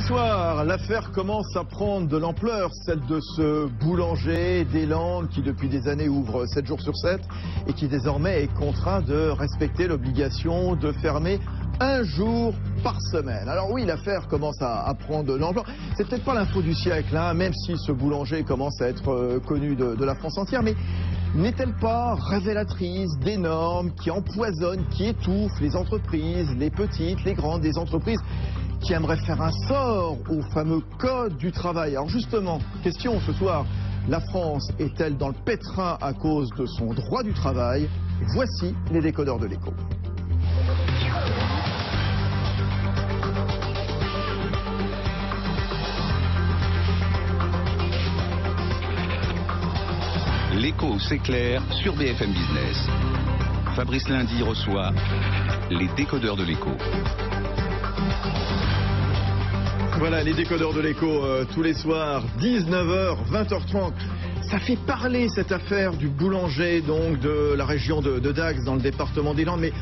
Bonsoir, l'affaire commence à prendre de l'ampleur, celle de ce boulanger des Landes qui depuis des années ouvre 7 jours sur 7 et qui désormais est contraint de respecter l'obligation de fermer un jour par semaine. Alors oui, l'affaire commence à prendre de l'ampleur. C'est peut-être pas l'info du siècle, hein, même si ce boulanger commence à être connu de la France entière, mais n'est-elle pas révélatrice des normes qui empoisonnent, qui étouffent les entreprises, les petites, les grandes, des entreprises qui aimeraient faire un sort au fameux code du travail? Alors justement, question ce soir, la France est-elle dans le pétrin à cause de son droit du travail? Voici les décodeurs de l'écho. L'écho, c'est clair, sur BFM Business. Fabrice Lundi reçoit les décodeurs de l'écho. Voilà, les décodeurs de l'écho tous les soirs, 19h, 20h30. Ça fait parler cette affaire du boulanger donc de la région de Dax dans le département des Landes, mais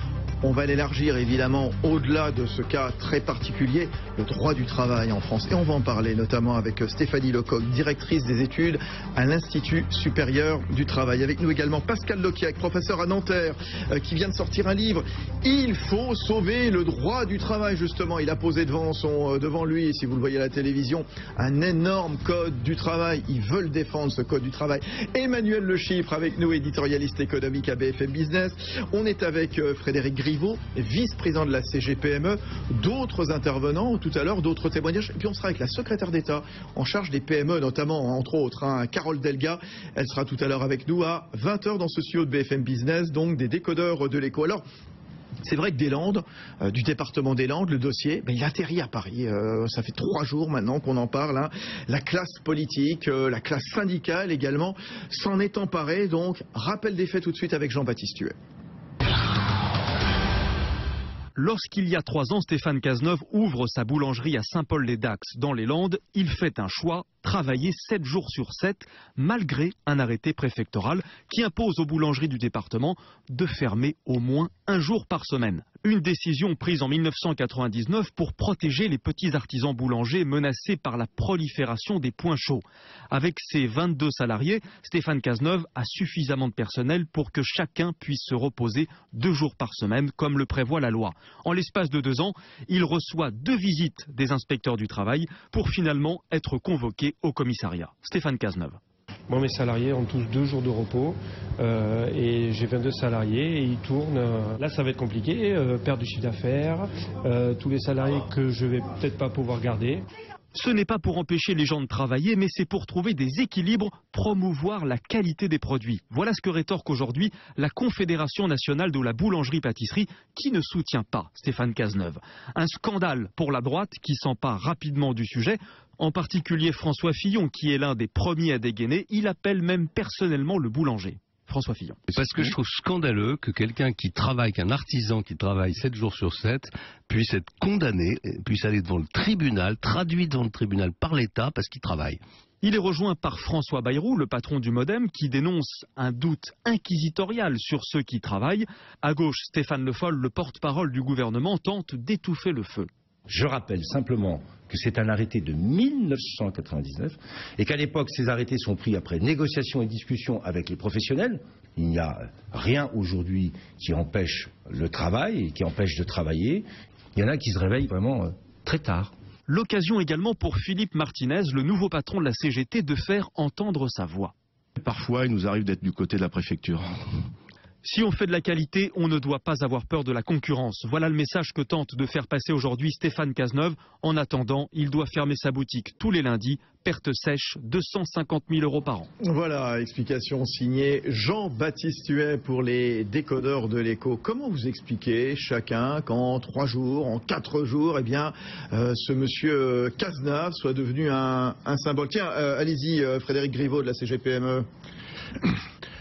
on va l'élargir évidemment au-delà de ce cas très particulier, le droit du travail en France. Et on va en parler notamment avec Stéphanie Lecoq, directrice des études à l'Institut supérieur du travail. Avec nous également Pascal Loquiac, professeur à Nanterre, qui vient de sortir un livre. Il faut sauver le droit du travail, justement. Il a posé devant lui, si vous le voyez à la télévision, un énorme code du travail. Ils veulent défendre ce code du travail. Emmanuel Le Chiffre avec nous, éditorialiste économique à BFM Business. On est avec Frédéric Griveaux, vice-président de la CGPME, d'autres intervenants tout à l'heure, d'autres témoignages. Et puis on sera avec la secrétaire d'État en charge des PME, notamment, entre autres, Carole Delga. Elle sera tout à l'heure avec nous à 20h dans ce studio de BFM Business, donc des décodeurs de l'écho. Alors, c'est vrai que des Landes, du département des Landes, le dossier, il atterrit à Paris. Ça fait 3 jours maintenant qu'on en parle. Hein. La classe politique, la classe syndicale également, s'en est emparée. Donc, rappel des faits tout de suite avec Jean-Baptiste Huet. Lorsqu'il y a 3 ans, Stéphane Cazeneuve ouvre sa boulangerie à Saint-Paul-les-Dax dans les Landes, il fait un choix, travailler 7 jours sur 7, malgré un arrêté préfectoral qui impose aux boulangeries du département de fermer au moins un jour par semaine. Une décision prise en 1999 pour protéger les petits artisans boulangers menacés par la prolifération des points chauds. Avec ses 22 salariés, Stéphane Cazeneuve a suffisamment de personnel pour que chacun puisse se reposer 2 jours par semaine, comme le prévoit la loi. En l'espace de 2 ans, il reçoit 2 visites des inspecteurs du travail pour finalement être convoqué au commissariat. Stéphane Cazeneuve. Moi, mes salariés ont tous 2 jours de repos et j'ai 22 salariés et ils tournent. Là, ça va être compliqué, perdre du chiffre d'affaires, tous les salariés que je vais peut-être pas pouvoir garder. Ce n'est pas pour empêcher les gens de travailler, mais c'est pour trouver des équilibres, promouvoir la qualité des produits. Voilà ce que rétorque aujourd'hui la Confédération nationale de la boulangerie-pâtisserie, qui ne soutient pas Stéphane Cazeneuve. Un scandale pour la droite qui s'empare rapidement du sujet, en particulier François Fillon, qui est l'un des premiers à dégainer. Il appelle même personnellement le boulanger. François Fillon. Parce que je trouve scandaleux que quelqu'un qui travaille, qu'un artisan qui travaille 7 jours sur 7, puisse être condamné, puisse aller devant le tribunal, traduit devant le tribunal par l'État parce qu'il travaille. Il est rejoint par François Bayrou, le patron du Modem, qui dénonce un doute inquisitorial sur ceux qui travaillent. À gauche, Stéphane Le Foll, le porte-parole du gouvernement, tente d'étouffer le feu. Je rappelle simplement que c'est un arrêté de 1999 et qu'à l'époque, ces arrêtés sont pris après négociation et discussion avec les professionnels. Il n'y a rien aujourd'hui qui empêche le travail et qui empêche de travailler. Il y en a qui se réveillent vraiment très tard. L'occasion également pour Philippe Martinez, le nouveau patron de la CGT, de faire entendre sa voix. Parfois, il nous arrive d'être du côté de la préfecture. Si on fait de la qualité, on ne doit pas avoir peur de la concurrence. Voilà le message que tente de faire passer aujourd'hui Stéphane Cazeneuve. En attendant, il doit fermer sa boutique tous les lundis. Perte sèche, 250 000 € par an. Voilà, explication signée Jean-Baptiste Huet pour les décodeurs de l'écho. Comment vous expliquez chacun qu'en 3 jours, en 4 jours, ce monsieur Cazeneuve soit devenu un symbole? Tiens, allez-y, Frédéric Griveaux de la CGPME.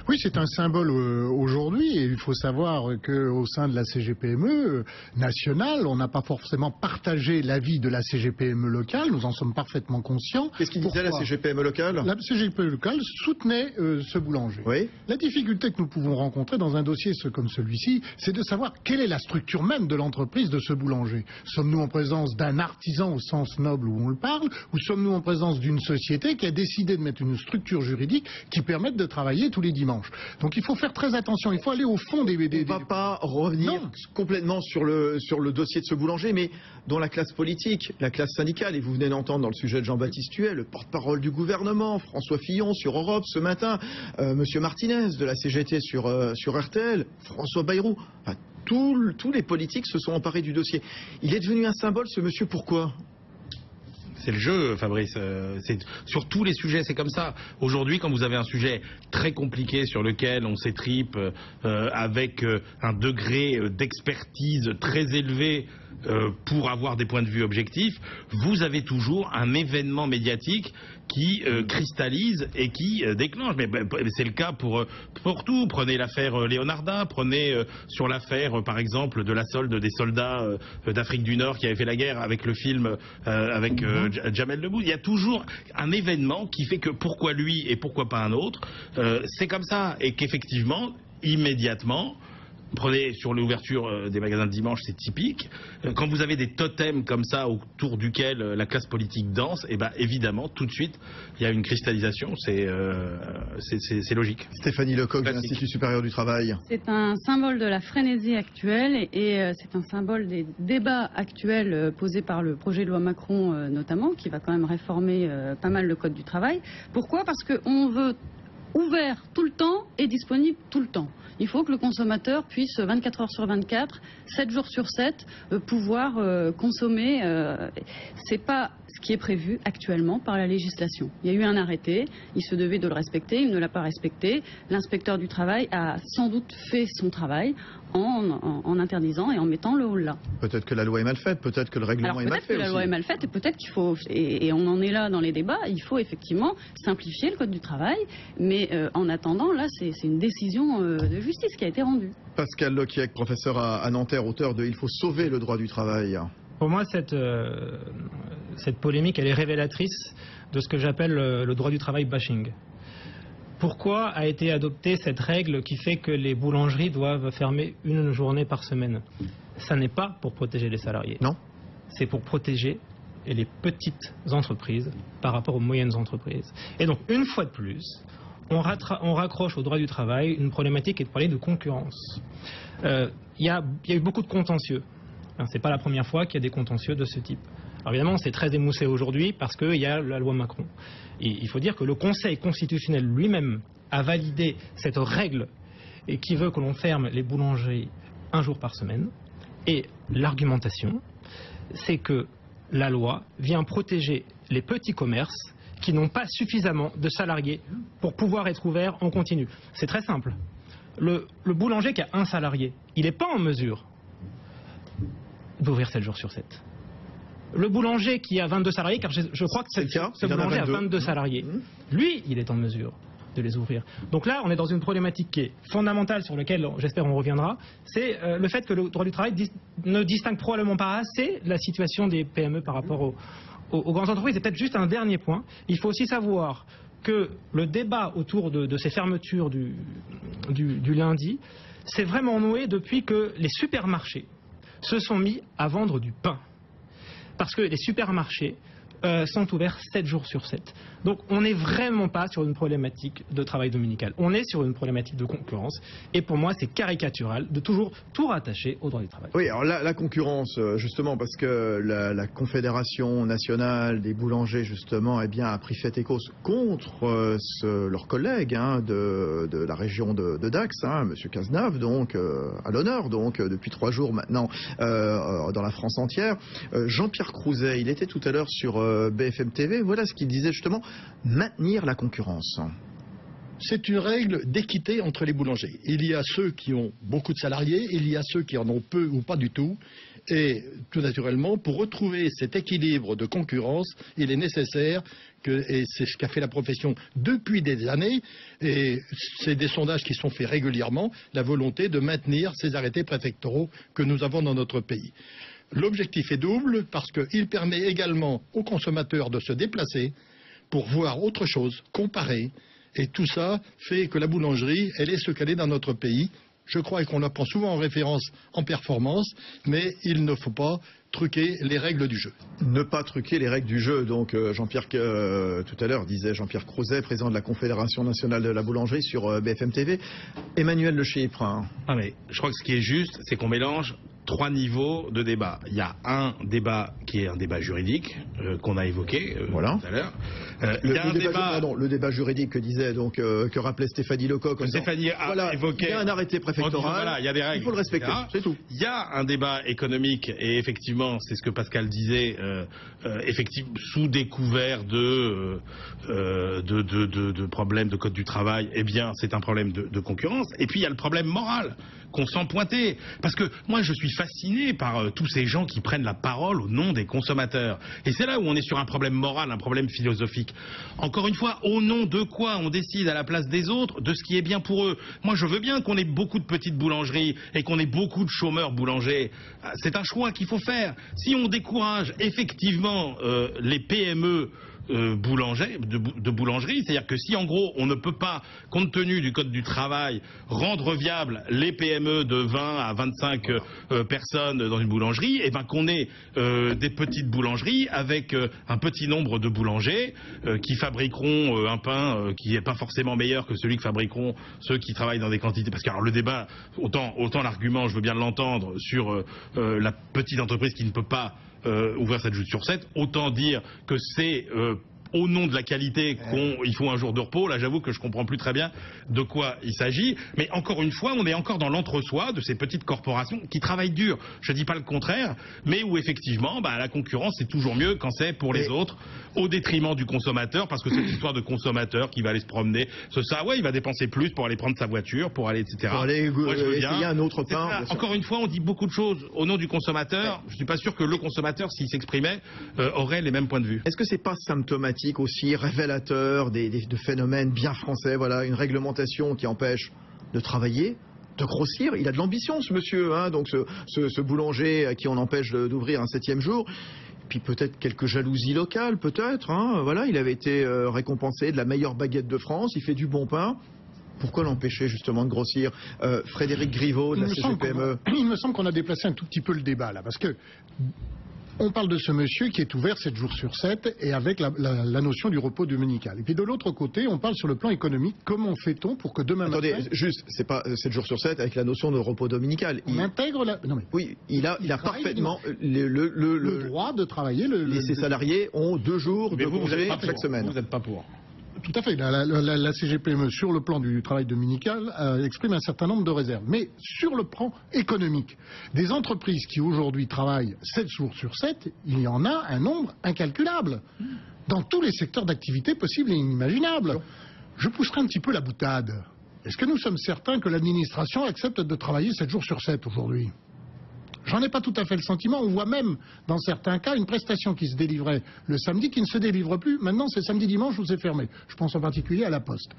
Oui, c'est un symbole aujourd'hui, et il faut savoir qu'au sein de la CGPME nationale, on n'a pas forcément partagé l'avis de la CGPME locale, nous en sommes parfaitement conscients. Qu'est-ce qu'il disait la CGPME locale? La CGPME locale soutenait ce boulanger. Oui. La difficulté que nous pouvons rencontrer dans un dossier comme celui-ci, c'est de savoir quelle est la structure même de l'entreprise de ce boulanger. Sommes-nous en présence d'un artisan au sens noble où on le parle, ou sommes-nous en présence d'une société qui a décidé de mettre une structure juridique qui permette de travailler tous les dimanches? Donc il faut faire très attention, il faut aller au fond des... On ne va pas revenir complètement sur le dossier de ce boulanger, mais dans la classe politique, la classe syndicale, et vous venez d'entendre dans le sujet de Jean-Baptiste Huet, le porte-parole du gouvernement, François Fillon sur Europe ce matin, Monsieur Martinez de la CGT sur RTL, François Bayrou, enfin, tous les politiques se sont emparés du dossier. Il est devenu un symbole, ce monsieur, pourquoi ? C'est le jeu, Fabrice. Sur tous les sujets, c'est comme ça. Aujourd'hui, quand vous avez un sujet très compliqué sur lequel on s'étripe avec un degré d'expertise très élevé pour avoir des points de vue objectifs, vous avez toujours un événement médiatique qui cristallise et qui déclenche. Mais c'est le cas pour tout. Prenez l'affaire Leonarda, prenez sur l'affaire, par exemple, de la solde des soldats d'Afrique du Nord qui avaient fait la guerre avec le film avec Jamel Debbouze. Il y a toujours un événement qui fait que pourquoi lui et pourquoi pas un autre. C'est comme ça. Et qu'effectivement, immédiatement, prenez sur l'ouverture des magasins de dimanche, c'est typique. Quand vous avez des totems comme ça autour duquel la classe politique danse, et ben évidemment, tout de suite, il y a une cristallisation. C'est logique. Stéphanie Lecoq de l'Institut supérieur du travail. C'est un symbole de la frénésie actuelle et c'est un symbole des débats actuels posés par le projet de loi Macron notamment, qui va quand même réformer pas mal le code du travail. Pourquoi ? Parce qu'on veut ouvert tout le temps et disponible tout le temps. Il faut que le consommateur puisse 24 heures sur 24, 7 jours sur 7, pouvoir consommer. C'est pas ce qui est prévu actuellement par la législation. Il y a eu un arrêté, il se devait de le respecter, il ne l'a pas respecté. L'inspecteur du travail a sans doute fait son travail en interdisant et en mettant le haut là. Peut-être que la loi est mal faite, peut-être que le règlement est mal fait. Peut-être que la loi est mal faite et peut-être qu'il faut, et on en est là dans les débats, il faut effectivement simplifier le code du travail, mais en attendant, là, c'est une décision de justice qui a été rendue. Pascal Loquiec, professeur à Nanterre, auteur de « Il faut sauver le droit du travail ». Pour moi, cette polémique, elle est révélatrice de ce que j'appelle le droit du travail bashing. Pourquoi a été adoptée cette règle qui fait que les boulangeries doivent fermer une journée par semaine? Ça n'est pas pour protéger les salariés. Non. C'est pour protéger les petites entreprises par rapport aux moyennes entreprises. Et donc, une fois de plus, on raccroche au droit du travail une problématique qui est de parler de concurrence. Il y a eu beaucoup de contentieux. C'est pas la première fois qu'il y a des contentieux de ce type. Alors évidemment, c'est très émoussé aujourd'hui parce qu'il y a la loi Macron. Et il faut dire que le Conseil constitutionnel lui-même a validé cette règle et qui veut que l'on ferme les boulangeries un jour par semaine. Et l'argumentation, c'est que la loi vient protéger les petits commerces qui n'ont pas suffisamment de salariés pour pouvoir être ouverts en continu. C'est très simple. Le boulanger qui a un salarié, il n'est pas en mesure d'ouvrir 7 jours sur 7. Le boulanger qui a 22 salariés, car je crois que ce boulanger a 22 salariés, lui, il est en mesure de les ouvrir. Donc là, on est dans une problématique qui est fondamentale sur laquelle, j'espère, on reviendra. C'est le fait que le droit du travail ne distingue probablement pas assez la situation des PME par rapport aux grandes entreprises. Et peut-être juste un dernier point. Il faut aussi savoir que le débat autour de ces fermetures du lundi s'est vraiment noué depuis que les supermarchés se sont mis à vendre du pain. Parce que les supermarchés sont ouverts 7 jours sur 7. Donc on n'est vraiment pas sur une problématique de travail dominical. On est sur une problématique de concurrence. Et pour moi, c'est caricatural de toujours tout rattacher au droit du travail. Oui, alors la concurrence, justement, parce que la Confédération nationale des boulangers, justement, eh bien, a pris fait et cause contre leurs collègues de la région de Dax, M. Cazenave, donc, à l'honneur, donc, depuis 3 jours maintenant, dans la France entière. Jean-Pierre Crouzet, il était tout à l'heure sur BFM TV, voilà ce qu'il disait justement, maintenir la concurrence. C'est une règle d'équité entre les boulangers. Il y a ceux qui ont beaucoup de salariés, il y a ceux qui en ont peu ou pas du tout. Et tout naturellement, pour retrouver cet équilibre de concurrence, il est nécessaire, et c'est ce qu'a fait la profession depuis des années, et c'est des sondages qui sont faits régulièrement, la volonté de maintenir ces arrêtés préfectoraux que nous avons dans notre pays. L'objectif est double parce qu'il permet également aux consommateurs de se déplacer pour voir autre chose, comparer. Et tout ça fait que la boulangerie, elle est ce qu'elle est dans notre pays. Je crois qu'on la prend souvent en référence en performance, mais il ne faut pas truquer les règles du jeu. Ne pas truquer les règles du jeu. Donc Jean-Pierre, tout à l'heure, disait Jean-Pierre Crouzet, président de la Confédération nationale de la boulangerie sur BFM TV. Emmanuel Le Chypre. Ah mais je crois que ce qui est juste, c'est qu'on mélange 3 niveaux de débat. Il y a un débat qui est un débat juridique qu'on a évoqué tout à l'heure. Le débat juridique que disait donc que rappelait Stéphanie Lecoq. Stéphanie a évoqué. Il y a un arrêté préfectoral. Il y a des règles. Il faut le respecter. C'est tout. Il y a un débat économique et effectivement, c'est ce que Pascal disait, effectivement sous découvert de problèmes de code du travail. Eh bien, c'est un problème de concurrence. Et puis il y a le problème moral qu'on sent pointer. Parce que moi, je suis fasciné par tous ces gens qui prennent la parole au nom des consommateurs. Et c'est là où on est sur un problème moral, un problème philosophique. Encore une fois, au nom de quoi on décide à la place des autres de ce qui est bien pour eux? Moi, je veux bien qu'on ait beaucoup de petites boulangeries et qu'on ait beaucoup de chômeurs boulangers. C'est un choix qu'il faut faire. Si on décourage effectivement les PME de boulangerie, c'est-à-dire que si en gros on ne peut pas, compte tenu du code du travail, rendre viable les PME de 20 à 25 personnes dans une boulangerie, et ben qu'on ait des petites boulangeries avec un petit nombre de boulangers qui fabriqueront un pain qui n'est pas forcément meilleur que celui que fabriqueront ceux qui travaillent dans des quantités. Parce que alors, le débat, autant l'argument, je veux bien l'entendre, sur la petite entreprise qui ne peut pas ouvrir 7 jours sur 7, autant dire que c'est au nom de la qualité qu'il faut un jour de repos. Là, j'avoue que je comprends plus très bien de quoi il s'agit. Mais encore une fois, on est encore dans l'entre-soi de ces petites corporations qui travaillent dur. Je dis pas le contraire, mais où effectivement, la concurrence, c'est toujours mieux quand c'est pour les autres, au détriment du consommateur, parce que cette histoire de consommateur qui va aller se promener, il va dépenser plus pour aller prendre sa voiture, pour aller, etc. Pour aller essayer un autre pain. Encore une fois, on dit beaucoup de choses au nom du consommateur. Je suis pas sûr que le consommateur, s'il s'exprimait, aurait les mêmes points de vue. Est-ce que c'est pas symptomatique aussi, révélateur de phénomènes bien français, une réglementation qui empêche de travailler, de grossir? Il a de l'ambition, ce monsieur, donc ce boulanger à qui on empêche d'ouvrir un 7e jour. Puis peut-être quelques jalousies locales, peut-être. Il avait été récompensé de la meilleure baguette de France, il fait du bon pain. Pourquoi l'empêcher justement de grossir? Frédéric Griveaux de la CGPME. Il me semble qu'on a déplacé un tout petit peu le débat là, parce que on parle de ce monsieur qui est ouvert 7 jours sur 7 et avec la notion du repos dominical. Et puis de l'autre côté, on parle sur le plan économique. Comment fait-on pour que demain matin... Attendez, juste, c'est pas 7 jours sur 7 avec la notion de repos dominical. On intègre la... Non mais... Oui, il a parfaitement le droit de travailler. Ses salariés ont 2 jours de congé chaque semaine. Vous n'êtes pas pour. Tout à fait. La CGPME, sur le plan du travail dominical, exprime un certain nombre de réserves. Mais sur le plan économique, des entreprises qui aujourd'hui travaillent 7 jours sur 7, il y en a un nombre incalculable. Dans tous les secteurs d'activité possibles et inimaginables. Je pousserai un petit peu la boutade. Est-ce que nous sommes certains que l'administration accepte de travailler 7 jours sur 7 aujourd'hui ? J'en ai pas tout à fait le sentiment. On voit même, dans certains cas, une prestation qui se délivrait le samedi qui ne se délivre plus. Maintenant, c'est samedi-dimanche où c'est fermé. Je pense en particulier à la Poste.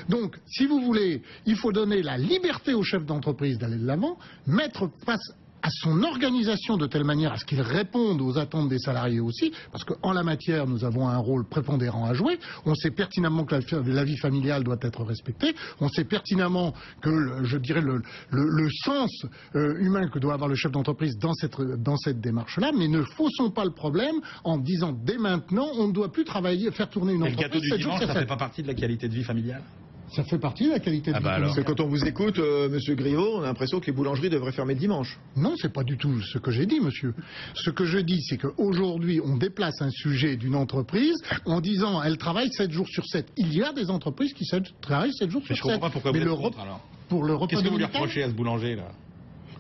Donc, si vous voulez, il faut donner la liberté au chef d'entreprise d'aller de l'avant, mettre face à son organisation de telle manière à ce qu'il réponde aux attentes des salariés aussi, parce qu'en la matière, nous avons un rôle prépondérant à jouer. On sait pertinemment que la vie familiale doit être respectée. On sait pertinemment que, le sens humain que doit avoir le chef d'entreprise dans cette démarche-là, mais ne faussons pas le problème en disant dès maintenant, on ne doit plus faire tourner une entreprise. Et le gâteau du dimanche, ça ne fait pas partie de la qualité de vie familiale ? Ça fait partie de la qualité de vie. Parce que quand on vous écoute, monsieur Griveaux, on a l'impression que les boulangeries devraient fermer le dimanche. Non, c'est pas du tout ce que j'ai dit, monsieur. Ce que je dis, c'est qu'aujourd'hui, on déplace un sujet d'une entreprise en disant elle travaille 7 jours sur 7. Il y a des entreprises qui travaillent 7 jours sur 7. Je comprends pas pourquoi vous êtes contre, alors. Pour le repas Qu'est-ce que vous lui dominical, reprochez à ce boulanger, là ?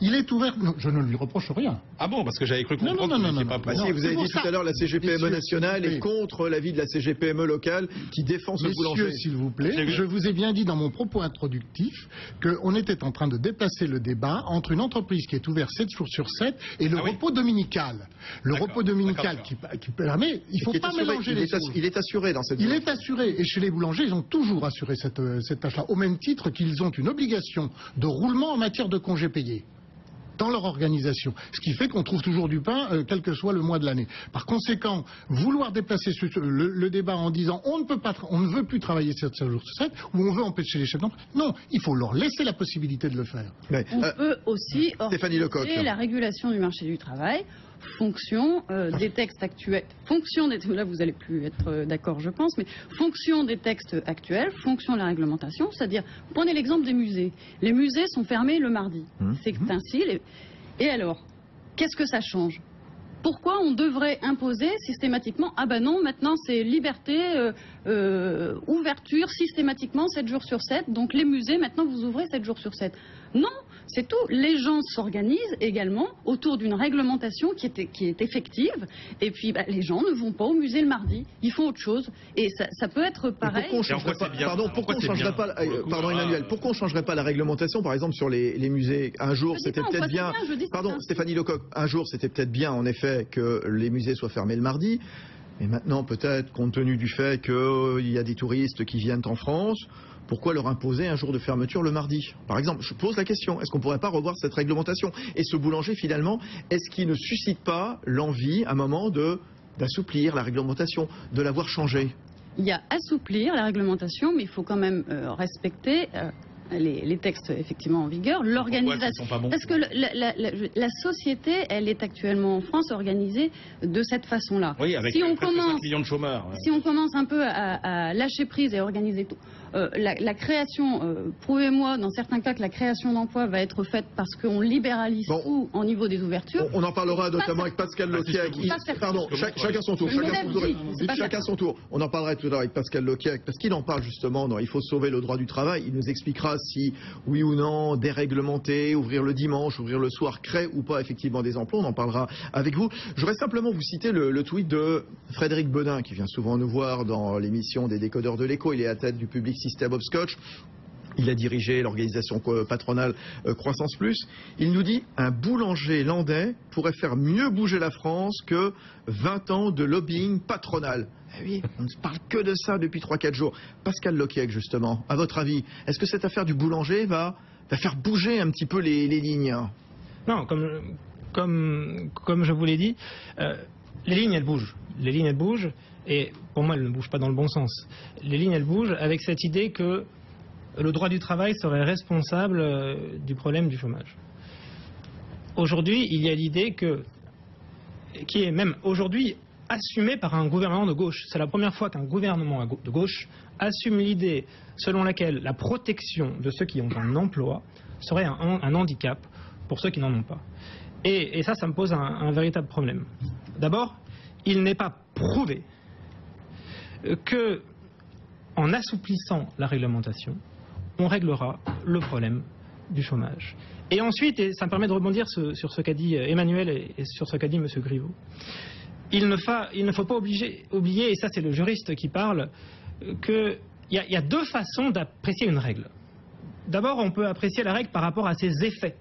Il est ouvert. Non, je ne lui reproche rien. Ah bon, parce que j'avais cru comprendre que c'est pas possible. Si, vous avez dit tout à l'heure, la CGPME nationale est contre l'avis de la CGPME locale qui défend ce boulanger. Messieurs, s'il vous plaît, je vous ai bien dit dans mon propos introductif qu'on était en train de déplacer le débat entre une entreprise qui est ouverte 7 jours sur 7 et le repos dominical. Le repos dominical qui permet, il ne faut pas mélanger les choses. Il est assuré dans cette Il est assuré, et chez les boulangers, ils ont toujours assuré cette tâche-là, au même titre qu'ils ont une obligation de roulement en matière de congés payés dans leur organisation, ce qui fait qu'on trouve toujours du pain, quel que soit le mois de l'année. Par conséquent, vouloir déplacer le débat en disant on ne veut plus travailler 7 jours sur 7, ou on veut empêcher les chefs d'entreprise, non, il faut leur laisser la possibilité de le faire. On peut aussi organiser la régulation du marché du travail, fonction des textes actuels, là vous allez plus être d'accord je pense, mais fonction des textes actuels, fonction de la réglementation, c'est-à-dire, prenez l'exemple des musées. Les musées sont fermés le mardi, c'est ainsi, et alors, qu'est-ce que ça change ? Pourquoi on devrait imposer systématiquement, ah ben non, maintenant c'est liberté, ouverture systématiquement 7 jours sur 7, donc les musées maintenant vous ouvrez 7 jours sur 7. Non, c'est tout. Les gens s'organisent également autour d'une réglementation qui est effective, et puis les gens ne vont pas au musée le mardi, ils font autre chose, et ça peut être pareil. Pourquoi on ne changerait pas la réglementation, par exemple sur les musées? Un jour c'était peut-être bien, Stéphanie Lecoq, un jour c'était peut-être bien en effet que les musées soient fermés le mardi, mais maintenant peut-être compte tenu du fait qu'il y a des touristes qui viennent en France, pourquoi leur imposer un jour de fermeture le mardi? Par exemple, je pose la question, est-ce qu'on ne pourrait pas revoir cette réglementation? Et ce boulanger, finalement, est-ce qu'il ne suscite pas l'envie, à un moment, d'assouplir la réglementation, de la voir changer? Il y a assouplir la réglementation, mais il faut quand même respecter les textes effectivement en vigueur, l'organisation. Parce que la société, elle est actuellement en France organisée de cette façon-là. Oui, avec presque 5 millions de chômeurs. Si on commence un peu à lâcher prise et organiser tout, la création, prouvez-moi dans certains cas que la création d'emplois va être faite parce qu'on libéralise tout au niveau des ouvertures. On en parlera notamment avec Pascal Loquiac. Pardon, chacun son tour. Chacun son tour. On en parlera tout à l'heure avec Pascal Loquiac parce qu'il en parle justement dans Il faut sauver le droit du travail. Il nous expliquera si, oui ou non, déréglementer, ouvrir le dimanche, ouvrir le soir, crée ou pas effectivement des emplois. On en parlera avec vous. Je voudrais simplement vous citer le tweet de Frédéric Bedin qui vient souvent nous voir dans l'émission des décodeurs de l'écho. Il est à tête du Public System of Scotch. Il a dirigé l'organisation patronale Croissance Plus. Il nous dit un boulanger landais pourrait faire mieux bouger la France que 20 ans de lobbying patronal. Eh oui, on ne parle que de ça depuis 3-4 jours. Pascal Loquiac, justement, à votre avis, est-ce que cette affaire du boulanger va faire bouger un petit peu les lignes? Non, comme je vous l'ai dit, les lignes elles bougent. Les lignes elles bougent, et pour moi elles ne bougent pas dans le bon sens. Les lignes elles bougent avec cette idée que le droit du travail serait responsable du problème du chômage. Aujourd'hui, il y a l'idée qui est même aujourd'hui assumée par un gouvernement de gauche. C'est la première fois qu'un gouvernement de gauche assume l'idée selon laquelle la protection de ceux qui ont un emploi serait un handicap pour ceux qui n'en ont pas. Et ça me pose un véritable problème. D'abord, il n'est pas prouvé que, en assouplissant la réglementation, on réglera le problème du chômage. Et ensuite, et ça me permet de rebondir sur ce qu'a dit Emmanuel et sur ce qu'a dit M. Griveaux, il ne faut pas oublier, et ça c'est le juriste qui parle, qu'il y a deux façons d'apprécier une règle. D'abord, on peut apprécier la règle par rapport à ses effets.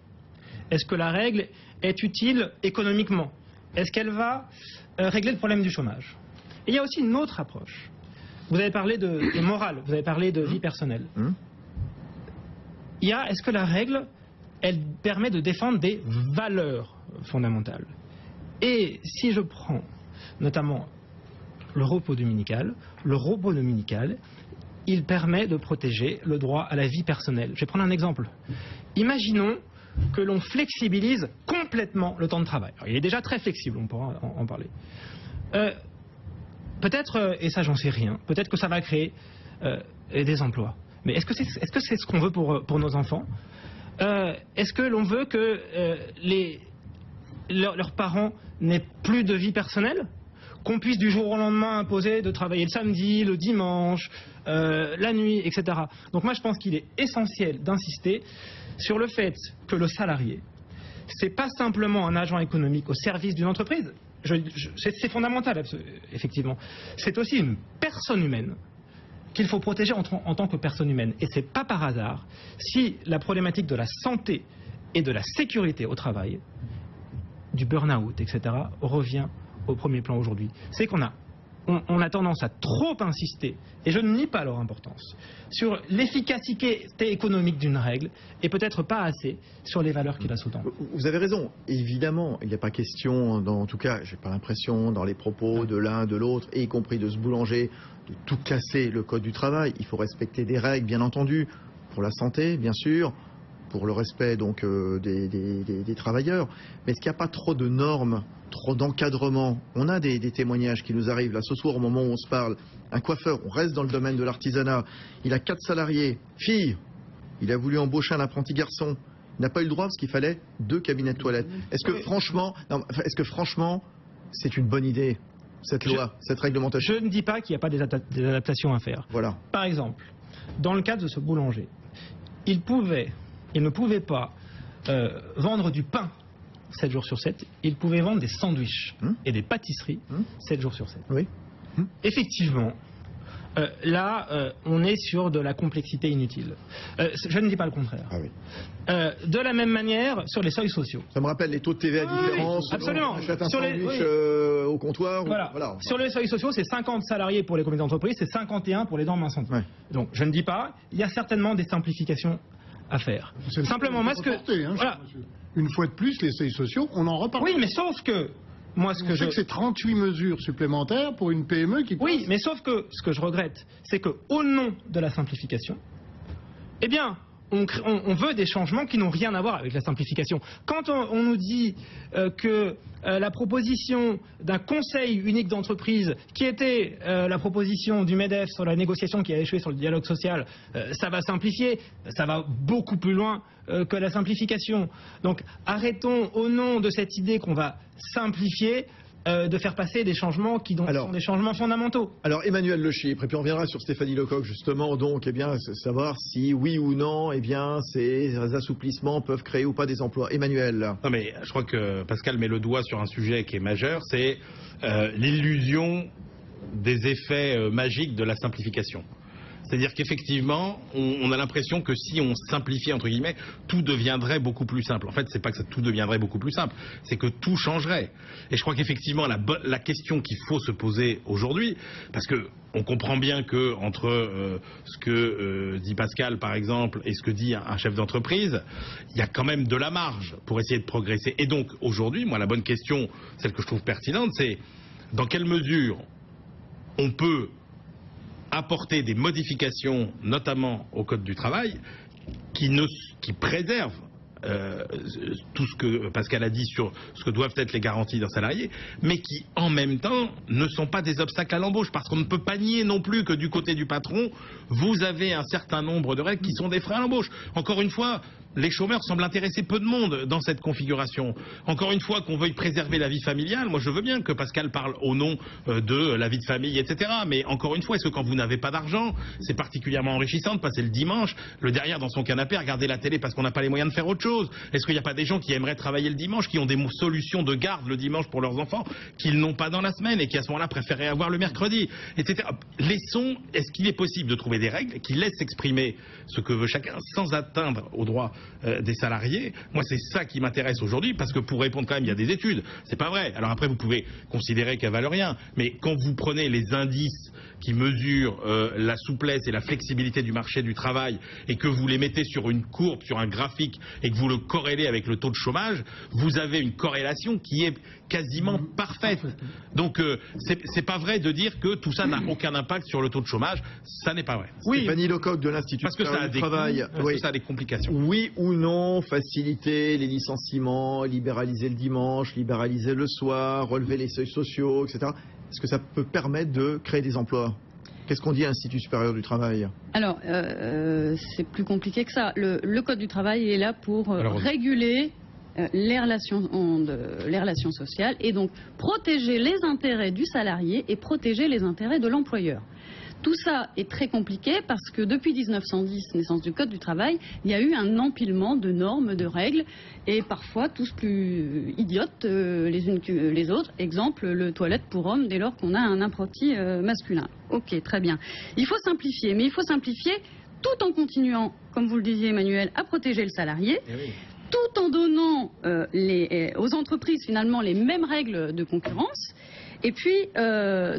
Est-ce que la règle est utile économiquement? Est-ce qu'elle va régler le problème du chômage? Et il y a aussi une autre approche. Vous avez parlé de morale, vous avez parlé de vie personnelle. Est-ce que la règle, elle permet de défendre des valeurs fondamentales? Et si je prends notamment le repos dominical, il permet de protéger le droit à la vie personnelle. Je vais prendre un exemple. Imaginons que l'on flexibilise complètement le temps de travail. Alors, il est déjà très flexible, on pourra en parler. Peut-être, et ça j'en sais rien, peut-être que ça va créer des emplois. Mais est-ce que c'est ce qu'on veut pour nos enfants? Est-ce que l'on veut que leurs parents n'aient plus de vie personnelle? Qu'on puisse du jour au lendemain imposer de travailler le samedi, le dimanche, la nuit, etc. Donc moi je pense qu'il est essentiel d'insister sur le fait que le salarié c'est pas simplement un agent économique au service d'une entreprise. C'est fondamental, effectivement. C'est aussi une personne humaine qu'il faut protéger en tant que personne humaine. Et c'est pas par hasard si la problématique de la santé et de la sécurité au travail, du burn-out, etc., revient au premier plan aujourd'hui. C'est qu'on a tendance à trop insister, et je ne nie pas leur importance, sur l'efficacité économique d'une règle, et peut-être pas assez sur les valeurs qui la sous-tendent. Vous avez raison, évidemment, il n'y a pas question, en tout cas, j'ai pas l'impression, dans les propos de l'un, de l'autre, et y compris de ce boulanger, de tout casser le code du travail. Il faut respecter des règles, bien entendu, pour la santé, bien sûr, pour le respect donc des travailleurs. Mais est-ce qu'il n'y a pas trop de normes, trop d'encadrement? On a des témoignages qui nous arrivent là ce soir au moment où on se parle. Un coiffeur, on reste dans le domaine de l'artisanat, il a 4 salariés, fille, il a voulu embaucher un apprenti garçon, il n'a pas eu le droit parce qu'il fallait 2 cabinets de toilettes. Est-ce que franchement, c'est une bonne idée, cette loi, cette réglementation? Je ne dis pas qu'il n'y a pas des adaptations à faire. Voilà. Par exemple, dans le cas de ce boulanger, il ne pouvait pas vendre du pain 7 jours sur 7, il pouvait vendre des sandwichs et des pâtisseries 7 jours sur 7. Oui. Effectivement, là, on est sur de la complexité inutile. Je ne dis pas le contraire. Ah oui. De la même manière, sur les seuils sociaux. Ça me rappelle les taux de TVA différents. Oui, absolument. On achète un sandwich au comptoir. Voilà. Sur les seuils sociaux, c'est 50 salariés pour les comités d'entreprise, c'est 51 pour les dents main santé. Ouais. Donc, je ne dis pas, il y a certainement des simplifications à faire. Simplement, moi, une fois de plus, les seuils sociaux, on en reparle. Oui, mais sauf que moi, ce que c'est 38 mesures supplémentaires pour une PME qui... Oui, mais sauf que ce que je regrette, c'est qu'au nom de la simplification, eh bien, on veut des changements qui n'ont rien à voir avec la simplification. Quand on nous dit que la proposition d'un conseil unique d'entreprise, qui était la proposition du MEDEF sur la négociation qui a échoué sur le dialogue social, ça va simplifier, ça va beaucoup plus loin que la simplification. Donc arrêtons au nom de cette idée qu'on va simplifier, de faire passer des changements qui sont des changements fondamentaux. Alors Emmanuel Le Chypre, et puis on reviendra sur Stéphanie Lecoq justement, donc savoir si oui ou non ces assouplissements peuvent créer ou pas des emplois. Emmanuel. Non mais je crois que Pascal met le doigt sur un sujet qui est majeur, c'est l'illusion des effets magiques de la simplification. C'est-à-dire qu'effectivement, on a l'impression que si on simplifiait, entre guillemets, tout deviendrait beaucoup plus simple. En fait, c'est pas que tout deviendrait beaucoup plus simple, c'est que tout changerait. Et je crois qu'effectivement, la question qu'il faut se poser aujourd'hui, parce que on comprend bien que entre ce que dit Pascal, par exemple, et ce que dit un chef d'entreprise, il y a quand même de la marge pour essayer de progresser. Et donc, aujourd'hui, moi, la bonne question, celle que je trouve pertinente, c'est dans quelle mesure on peut apporter des modifications, notamment au Code du travail, qui préservent tout ce que Pascal a dit sur ce que doivent être les garanties d'un salarié, mais qui en même temps ne sont pas des obstacles à l'embauche, parce qu'on ne peut pas nier non plus que du côté du patron, vous avez un certain nombre de règles qui sont des freins à l'embauche. Encore une fois, les chômeurs semblent intéresser peu de monde dans cette configuration. Encore une fois, qu'on veuille préserver la vie familiale, moi je veux bien que Pascal parle au nom de la vie de famille, etc. Mais encore une fois, est-ce que quand vous n'avez pas d'argent, c'est particulièrement enrichissant de passer le dimanche, le derrière dans son canapé, à regarder la télé parce qu'on n'a pas les moyens de faire autre chose? Est-ce qu'il n'y a pas des gens qui aimeraient travailler le dimanche, qui ont des solutions de garde le dimanche pour leurs enfants, qu'ils n'ont pas dans la semaine et qui à ce moment-là préféraient avoir le mercredi, etc. Est-ce qu'il est possible de trouver des règles qui laissent s'exprimer ce que veut chacun sans atteindre aux droits des salariés? Moi, c'est ça qui m'intéresse aujourd'hui, parce que pour répondre quand même, il y a des études. C'est pas vrai. Alors après, vous pouvez considérer qu'elles valent rien, mais quand vous prenez les indices qui mesurent la souplesse et la flexibilité du marché du travail et que vous les mettez sur une courbe, sur un graphique, et que vous le corrélez avec le taux de chômage, vous avez une corrélation qui est quasiment parfaite. Donc c'est pas vrai de dire que tout ça n'a aucun impact sur le taux de chômage. Ça n'est pas vrai. Oui. Stéphanie Lecoq de l'Institut supérieur du travail. Parce que ça a des complications. Oui ou non, faciliter les licenciements, libéraliser le dimanche, libéraliser le soir, relever les seuils sociaux, etc. Est-ce que ça peut permettre de créer des emplois? Qu'est-ce qu'on dit à l'Institut supérieur du travail? Alors, c'est plus compliqué que ça. Le Code du travail est là pour réguler les relations sociales et donc protéger les intérêts du salarié et protéger les intérêts de l'employeur. Tout ça est très compliqué parce que depuis 1910, naissance du Code du travail, il y a eu un empilement de normes, de règles, et parfois tous plus idiotes les unes que les autres. Exemple, le toilette pour hommes dès lors qu'on a un apprenti masculin. Ok, très bien. Il faut simplifier, mais il faut simplifier tout en continuant, comme vous le disiez Emmanuel, à protéger le salarié. Tout en donnant aux entreprises finalement les mêmes règles de concurrence, et puis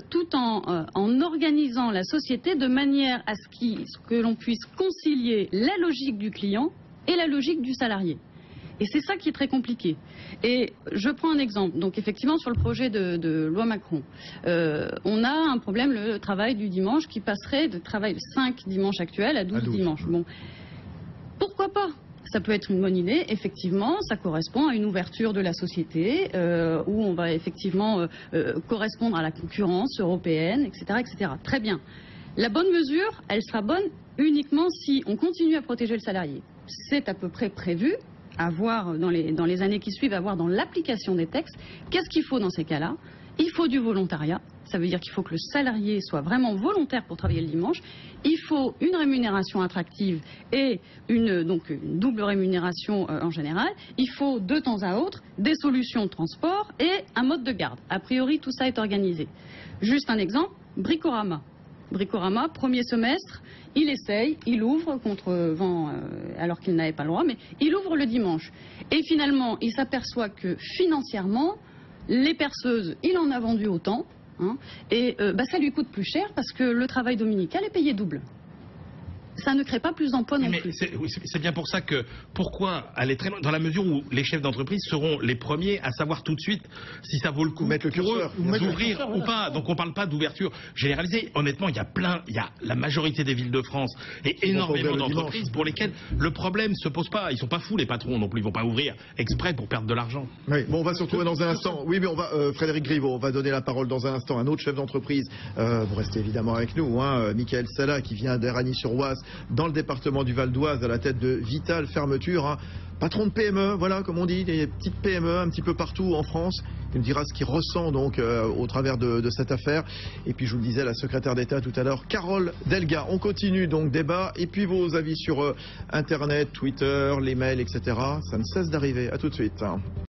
tout en organisant la société de manière à ce que l'on puisse concilier la logique du client et la logique du salarié. Et c'est ça qui est très compliqué. Et je prends un exemple. Donc effectivement sur le projet de loi Macron, on a un problème, le travail du dimanche qui passerait de travail de 5 dimanches actuels à 12 dimanches. Bon, pourquoi pas ? Ça peut être une bonne idée, effectivement, ça correspond à une ouverture de la société où on va effectivement correspondre à la concurrence européenne, etc., etc. Très bien. La bonne mesure, elle sera bonne uniquement si on continue à protéger le salarié. C'est à peu près prévu, à voir dans les années qui suivent, à voir dans l'application des textes. Qu'est-ce qu'il faut dans ces cas-là ? Il faut du volontariat. Ça veut dire qu'il faut que le salarié soit vraiment volontaire pour travailler le dimanche. Il faut une rémunération attractive et une double rémunération en général. Il faut de temps à autre des solutions de transport et un mode de garde. A priori, tout ça est organisé. Juste un exemple, Bricorama. Bricorama, premier semestre, il essaye, il ouvre contre vent alors qu'il n'avait pas le droit, mais il ouvre le dimanche. Et finalement, il s'aperçoit que financièrement, les perceuses, il en a vendu autant. Et ça lui coûte plus cher parce que le travail dominical est payé double. Ça ne crée pas plus d'emplois non plus. C'est bien pour ça que, pourquoi aller très loin, dans la mesure où les chefs d'entreprise seront les premiers à savoir tout de suite si ça vaut le coup mettre le curseur, d'ouvrir ou pas. Donc on ne parle pas d'ouverture généralisée. Honnêtement, il y a la majorité des villes de France et énormément d'entreprises pour lesquelles le problème ne se pose pas. Ils ne sont pas fous les patrons non plus, ils ne vont pas ouvrir exprès pour perdre de l'argent. Oui, bon, on va se retrouver dans un instant. Oui, mais on va, Frédéric Griveaux, on va donner la parole dans un instant à un autre chef d'entreprise. Vous restez évidemment avec nous, Michael Sala qui vient d'Eragny-sur-Oise, dans le département du Val d'Oise, à la tête de Vital Fermeture. Patron de PME, voilà, comme on dit, des petites PME un petit peu partout en France. Il me dira ce qu'il ressent donc au travers de cette affaire. Et puis je vous le disais, la secrétaire d'État tout à l'heure, Carole Delga. On continue donc débat et puis vos avis sur Internet, Twitter, les mails, etc. Ça ne cesse d'arriver. À tout de suite.